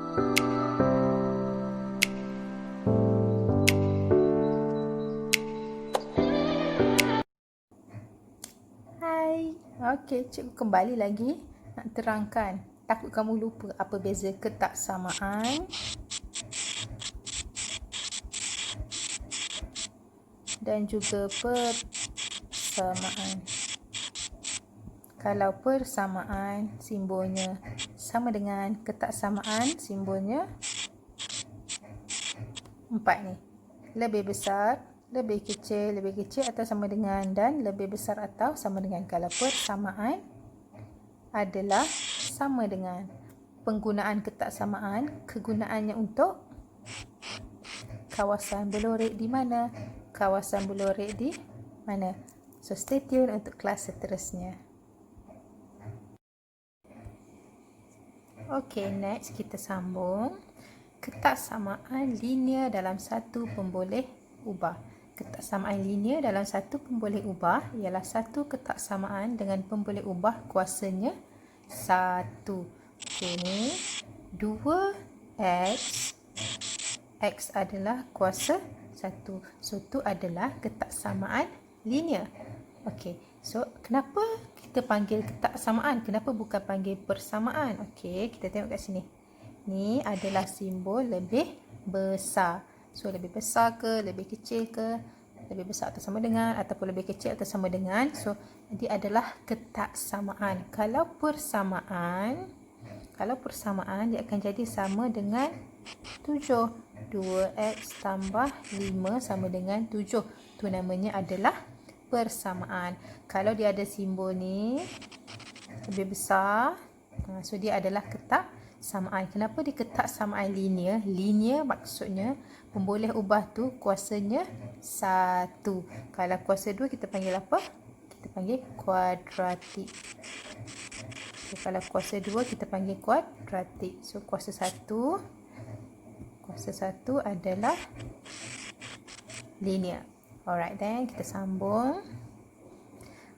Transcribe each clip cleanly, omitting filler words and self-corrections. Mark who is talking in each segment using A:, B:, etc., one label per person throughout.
A: Hai, okey, cikgu kembali lagi nak terangkan. Takut kamu lupa apa beza ketaksamaan dan juga persamaan. Kalau persamaan simbolnya sama dengan ketaksamaan simbolnya 4 ni. Lebih besar, lebih kecil atau sama dengan, dan lebih besar atau sama dengan. Kalau persamaan adalah sama dengan. Penggunaan ketaksamaan, kegunaannya untuk kawasan Belorek di mana? Kawasan Belorek di mana? So, stay tune untuk kelas seterusnya. Okey, next kita sambung. Ketaksamaan linear dalam satu pemboleh ubah. Ketaksamaan linear dalam satu pemboleh ubah ialah satu ketaksamaan dengan pemboleh ubah kuasanya 1. Okey, ni 2x. X adalah kuasa 1. So, itu adalah ketaksamaan linear. Okey, so kenapa kita panggil ketaksamaan? Kenapa bukan panggil persamaan? Okey, kita tengok kat sini. Ni adalah simbol lebih besar. So, lebih besar ke, lebih kecil ke, lebih besar atau sama dengan, ataupun lebih kecil atau sama dengan. So, dia adalah ketaksamaan. Kalau persamaan dia akan jadi sama dengan 7. 2x tambah 5 sama dengan 7. Itu namanya adalah persamaan. Kalau dia ada simbol ni lebih besar, so dia adalah ketaksamaan. Kenapa dia ketaksamaan linear? Linear maksudnya pemboleh ubah tu kuasanya 1. Kalau kuasa 2 kita panggil apa? Kita panggil kuadratik. Kalau kuasa 2 kita panggil kuadratik. So, kuasa 1 adalah linear. Alright, then kita sambung.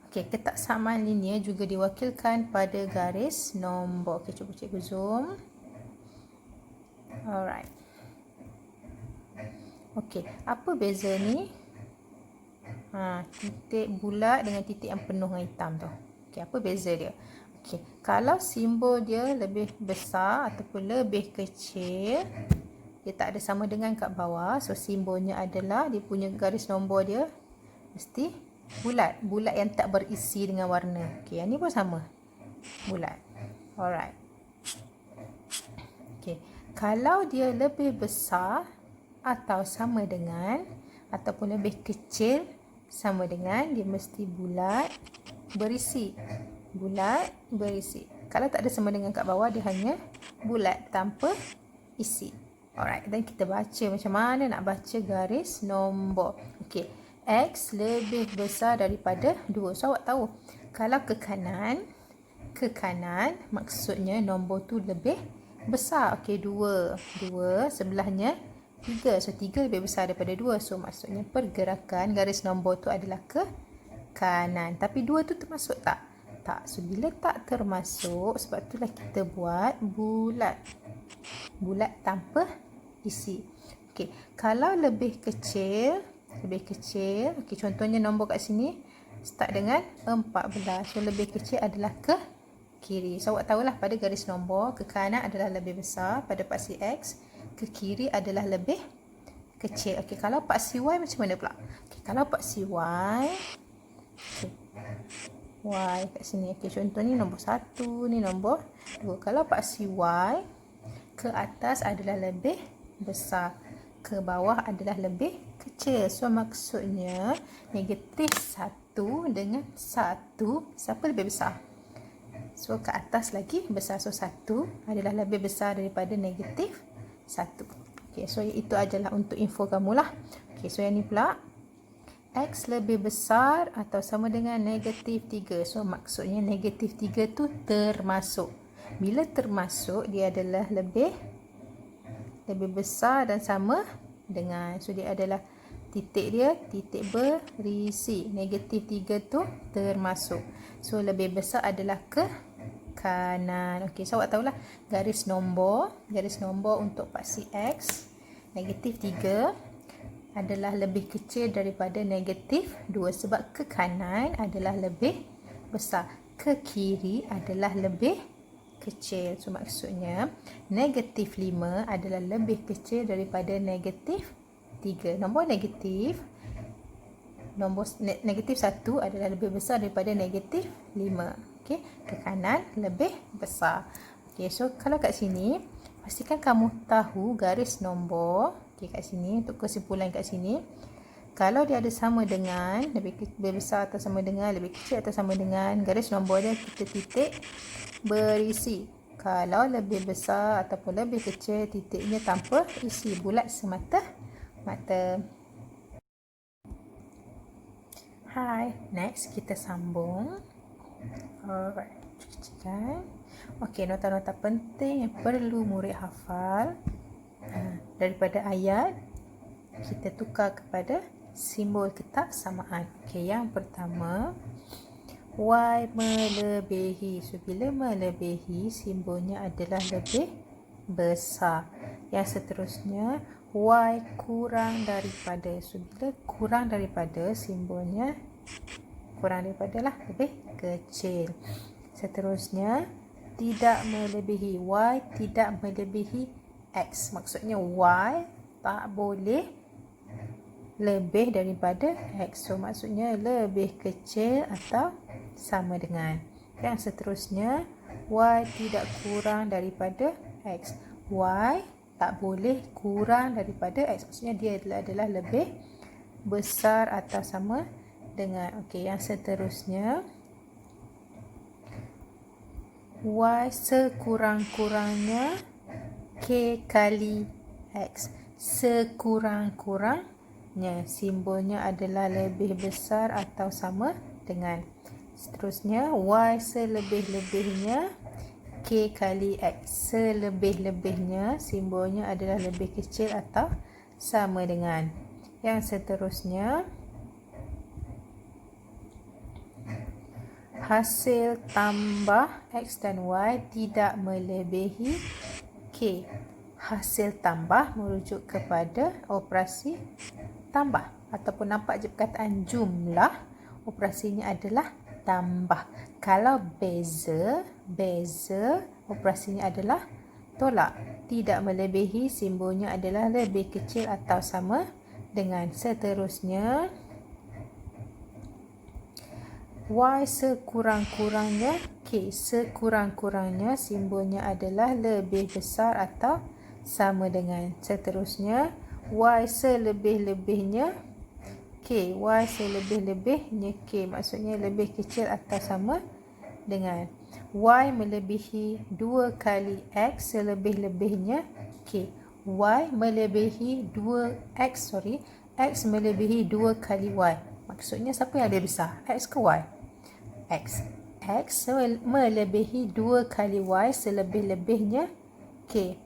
A: Okey, ketaksamaan linear juga diwakilkan pada garis nombor. Okey, cuba cikgu zoom. Alright. Okey, apa beza ni? Titik bulat dengan titik yang penuh dengan hitam tu. Okey, apa beza dia? Okey, kalau simbol dia lebih besar ataupun lebih kecil, dia tak ada sama dengan kat bawah. So, simbolnya adalah, dia punya garis nombor dia mesti bulat. Bulat yang tak berisi dengan warna. Okey, yang ni pun sama. Bulat. Alright. Okey, kalau dia lebih besar atau sama dengan, ataupun lebih kecil sama dengan, dia mesti bulat berisi. Bulat berisi. Kalau tak ada sama dengan kat bawah, dia hanya bulat tanpa isi. Alright, dan kita baca macam mana nak baca garis nombor. Okey, X lebih besar daripada 2. So, awak tahu, kalau ke kanan maksudnya nombor tu lebih besar. Okey, 2 sebelahnya 3. So, 3 lebih besar daripada 2. So, maksudnya pergerakan garis nombor tu adalah ke kanan. Tapi 2 tu termasuk tak? Tak. So, bila tak termasuk, sebab itulah kita buat bulat. Bulat tanpa isi. Okey, kalau lebih kecil, okey, contohnya nombor kat sini start dengan 14. So, lebih kecil adalah ke kiri. So, awak tahulah pada garis nombor, ke kanan adalah lebih besar pada paksi X, ke kiri adalah lebih kecil. Okey, kalau paksi Y macam mana pula? Okey, kalau paksi Y, okey, Y kat sini. Okey, contoh ni nombor 1, ni nombor 2. Kalau paksi Y, ke atas adalah lebih besar, ke bawah adalah lebih kecil. So, maksudnya negatif 1 dengan 1, siapa lebih besar? So, ke atas lagi besar. So, 1 adalah lebih besar daripada negatif 1. Okey, so itu adalah untuk info kamu lah. Okey, so yang ni pula, X lebih besar atau sama dengan negatif 3. So, maksudnya negatif 3 tu termasuk. Bila termasuk, dia adalah lebih besar dan sama dengan. So, dia adalah titik dia, titik berisi. Negatif 3 tu termasuk. So, lebih besar adalah ke kanan. Okey, so awak tahulah garis nombor untuk paksi X negatif 3 adalah lebih kecil daripada negatif 2 sebab ke kanan adalah lebih besar, ke kiri adalah lebih kecil. So maksudnya negatif 5 adalah lebih kecil daripada negatif 3. Nombor negatif 1 adalah lebih besar daripada negatif 5. Okey, ke kanan lebih besar. Okey, so kalau kat sini pastikan kamu tahu garis nombor. Okey, kat sini untuk kesimpulan kat sini, kalau dia ada sama dengan lebih besar atau sama dengan, lebih kecil atau sama dengan, garis nombor dia kita titik berisi. Kalau lebih besar ataupun lebih kecil, titiknya tanpa isi, bulat semata-mata. Hai, next kita sambung. Alright, kecilkan. Okey, nota-nota penting yang perlu murid hafal. Daripada ayat, kita tukar kepada simbol ketaksamaan. Okey, yang pertama, Y melebihi. So, bila melebihi, simbolnya adalah lebih besar. Yang seterusnya, Y kurang daripada. So, bila kurang daripada, simbolnya kurang daripada lah, lebih kecil. Seterusnya, tidak melebihi. Y tidak melebihi X. Maksudnya Y tak boleh lebih daripada X. So, maksudnya lebih kecil atau sama dengan. Yang seterusnya, Y tidak kurang daripada X. Y tak boleh kurang daripada X. Maksudnya dia adalah lebih besar atau sama dengan. Okey, yang seterusnya, Y sekurang-kurangnya K kali X. Sekurang-kurangnya, simbolnya adalah lebih besar atau sama dengan. Seterusnya, Y selebih-lebihnya K kali X. Selebih-lebihnya, simbolnya adalah lebih kecil atau sama dengan. Yang seterusnya, hasil tambah X dan Y tidak melebihi K. Hasil tambah merujuk kepada operasi tambah. Ataupun nampak je perkataan jumlah, operasinya adalah tambah. Kalau beza, operasinya adalah tolak. Tidak melebihi, simbolnya adalah lebih kecil atau sama dengan. Seterusnya, Y sekurang-kurangnya K. Sekurang-kurangnya, simbolnya adalah lebih besar atau sama dengan. Seterusnya, Y selebih-lebihnya K. Y selebih-lebihnya K. Maksudnya lebih kecil atau sama dengan. Y melebihi 2 kali X. Selebih-lebihnya K. Y melebihi 2 X. X melebihi 2 kali Y. Maksudnya siapa yang lebih besar? X ke Y? X. X melebihi 2 kali Y. Selebih-lebihnya K.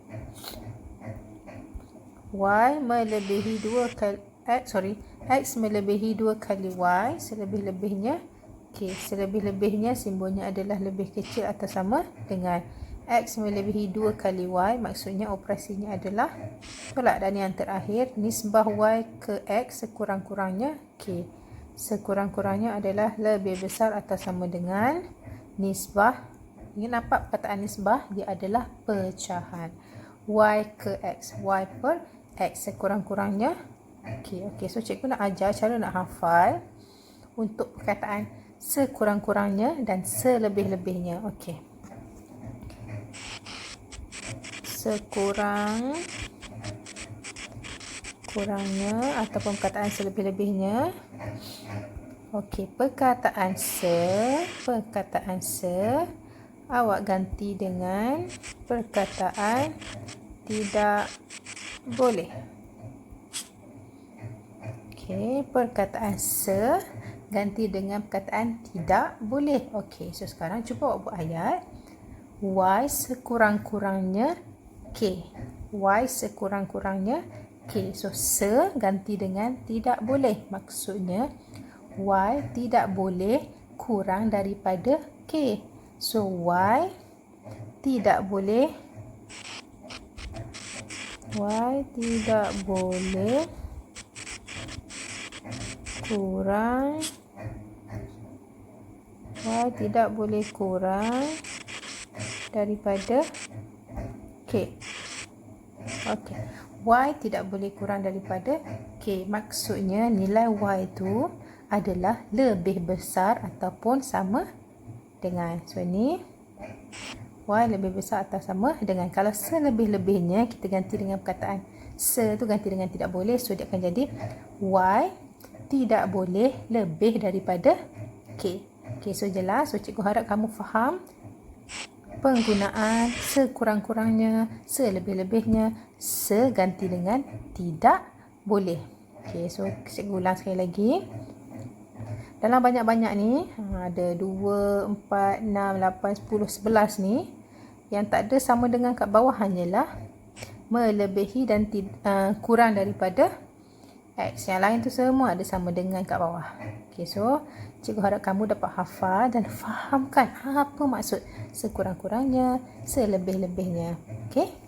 A: Y melebihi 2 kali X melebihi 2 kali Y. Selebih-lebihnya K. Selebih-lebihnya, simbolnya adalah lebih kecil atau sama dengan. X melebihi 2 kali Y, maksudnya operasinya adalah tolak. Dan yang terakhir, nisbah Y ke X sekurang-kurangnya K. Sekurang-kurangnya adalah lebih besar atau sama dengan nisbah. Ini nampak perkataan nisbah, dia adalah pecahan. Y ke X, Y per X sekurang-kurangnya. Okey, so cikgu nak ajar cara nak hafal untuk perkataan sekurang-kurangnya dan selebih-lebihnya. Okey. Sekurang-kurangnya ataupun perkataan selebih-lebihnya. Okey, perkataan se awak ganti dengan perkataan tidak boleh. Okey, perkataan se ganti dengan perkataan tidak boleh. Okey, so sekarang cuba awak buat ayat. Y sekurang-kurangnya K. Y sekurang-kurangnya K. So, se ganti dengan tidak boleh. Maksudnya, Y tidak boleh kurang daripada K. So, Y tidak boleh kurang daripada K. Okey. Y tidak boleh kurang daripada K. Maksudnya nilai Y itu adalah lebih besar ataupun sama dengan. So ni Y lebih besar atau sama dengan. Kalau selebih-lebihnya kita ganti dengan perkataan se tu ganti dengan tidak boleh. So dia akan jadi Y tidak boleh lebih daripada K. Okey, so jelas. So cikgu harap kamu faham penggunaan sekurang-kurangnya, selebih-lebihnya, seganti dengan tidak boleh. Okey, so cikgu ulang sekali lagi. Dalam banyak-banyak ni, ada 2, 4, 6, 8, 10, 11 ni, yang tak ada sama dengan kat bawah hanyalah melebihi dan kurang daripada X. Yang lain tu semua ada sama dengan kat bawah. Okey, so cikgu harap kamu dapat hafal dan fahamkan apa maksud sekurang-kurangnya, selebih-lebihnya. Okey.